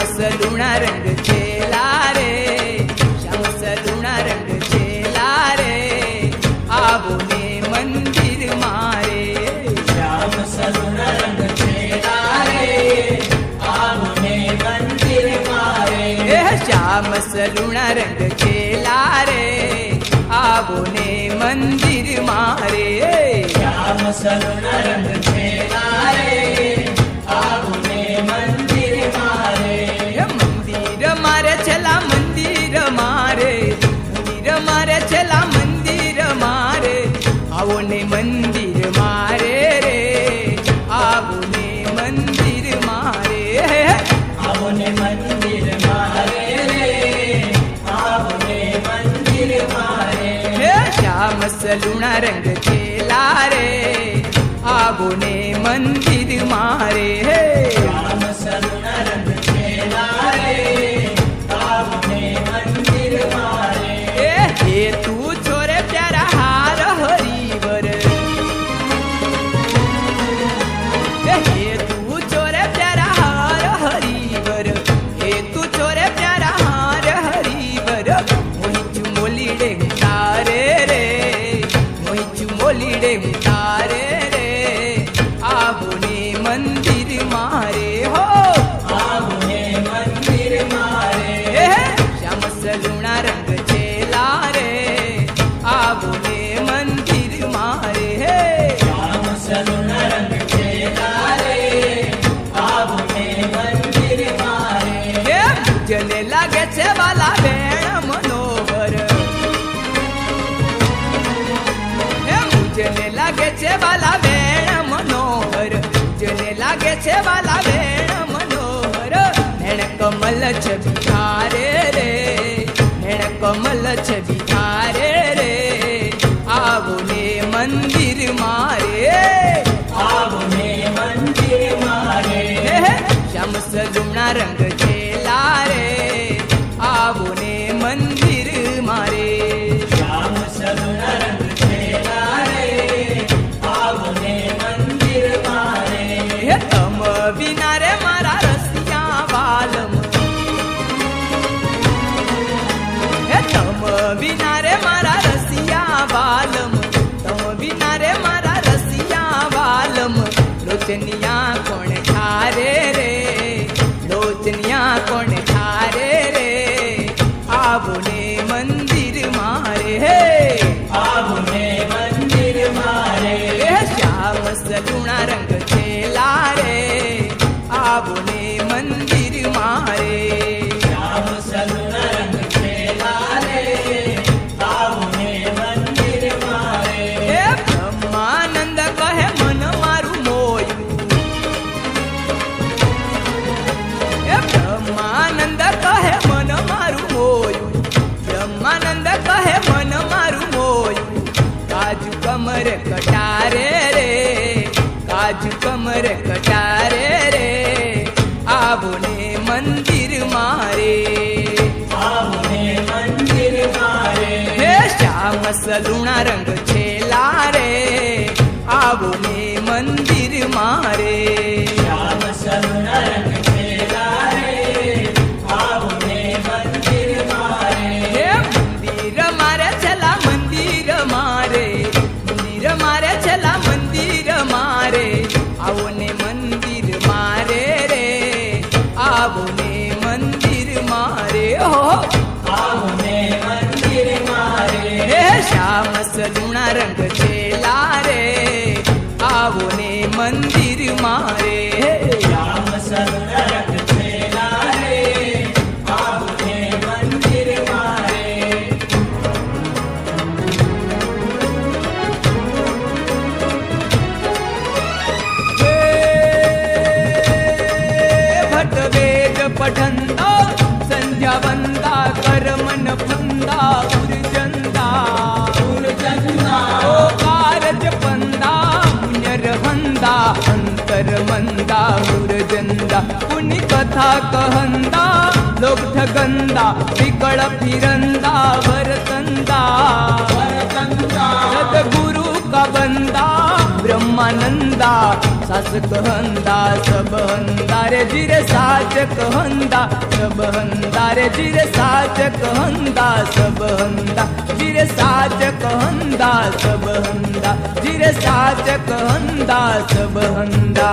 સલુણા રંગ છેલા રે, શ્યામ સલુણા રંગ છેલા રે, આવો ને મંદિર મારે. શ્યામ સલુણા રંગ છેલા રે, આવો ને મંદિર મારે. શ્યામ સલુણા રંગ છેલા રે, આવો ને મંદિર મારે. શ્યામ સલુણા રંગ છેલા રે, આવો ને મંદિર મારે. મંદિર મારે છેલા મંદિર મારે, મંદિર મારે છેલા મંદિર મારે, આવો ને મંદિર મારે રે, આવો ને મંદિર મારે. આવો ને મંદિર મારે રે, આવો ને મંદિર મારે. શ્યામ સલુણા રંગ છેલા રે, આવો ને મંદિર મારે. શ્યામ સલુણા રંગ છેલા રે, આવો ને મંદિર મારે. હે તું છોરે પ્યારા હાર હરિવર, હે તું છોરે પ્યારા હાર હરિવર, હે તું છોરે પ્યારા હાર હરિવર, મોહિચું મોલીડે તારે રે, મોહિચું મોલીડે તારે રે, આવો ને મંદિર મારે. હો આવો ને મંદિર મારે. શ્યામ સલુણા રંગ છેલા રે, આવો ને મંદિર મારે. શ્યામ સલુણા રંગ છેલા રે, આવો ને મંદિર મારે. મુજને લાગે છે વાલા વેણ મનોહર, મુજને લાગે છે વાલા વેણ મનોહર, મુજને લાગે છે વાલા વેણ મનોહર. નેણ કમલ છબી ધારે રે, નેણ કમલ છબી ધારે રે, આવો ને મંદિર મારે. આવો ને મંદિર મારે. શ્યામ સલુણા રંગ છેલા રે, આવો ને મંદિર મારે. શ્યામ સલુણા રંગ છેલા રે, આવો ને મંદિર મારે. તમ વિના રે મારા રસિયા વાલમ, તમ વિના રે મારા રસિયા વાલમ, તમ વિના રે મારા રસિયા વાલમ. લોચનિયા કોણ ઠારે રે, લોચનિયા કોણ ઠારે રે, આવો ને મંદિર મારે. આવો ને મંદિર મારે. શ્યામ સલુણા રંગ છેલા રે, આવો ને મંદિર મારે. શ્યામ સલુણા રંગ છેલા રે, આવો ને મંદિર મારે. હે બ્રહ્માનંદ કહે મન મારું મોયું, હે બ્રહ્માનંદ કહે મન મારું મોયું, બ્રહ્માનંદ કહે મન મારું મોયું. કાજુ કમર કટારે રે, કાજુ કમર કટારે રે, આવો ને મંદિર મારે. આવો ને મંદિર મારે. હે શ્યામ સલુણા રંગ છેલા રે, આવો ને મંદિર મારે. શ્યામ સલુણા રંગ છેલા રે, આવો ને મંદિર મારે. હે મંદિર મારે છેલા મંદિર મારે, મંદિર મારે છેલા મંદિર મારે, આવો ને મંદિર મારે રે, આવો ને મંદિર મારે. હો આવો ને મંદિર મારે. હે શ્યામ સલુણા રંગ છેલા રે, આવો ને મંદિર મારે. શ્યામ સલુણા રંગ છેલા રે, આવો ને મંદિર મારે. ભટ્ટ વેદ પઠંતા, સંધ્યા વંદા, કરમન ફંદા, ઉર્જંદા, ઉર્જંદા, કારજ પંદા, પુણ્યર હંદા, અંતર મંદા, ઉર્જંદા, પુનિ કથા કહંદા, લોક ઠગંદા, વિકળ ફિરંદા, વરતંદા, વરતંદા, સદગુરુ કા બંદા, બ્રહ્માનંદા, सास कहंदा सब हंदा रे जिरे साच कहंदा सब हंदा रे जिरे साच कहंदा सब हंदा जिरे साच कहंदा सब हंदा जिरे साच कहंदा सब हंदा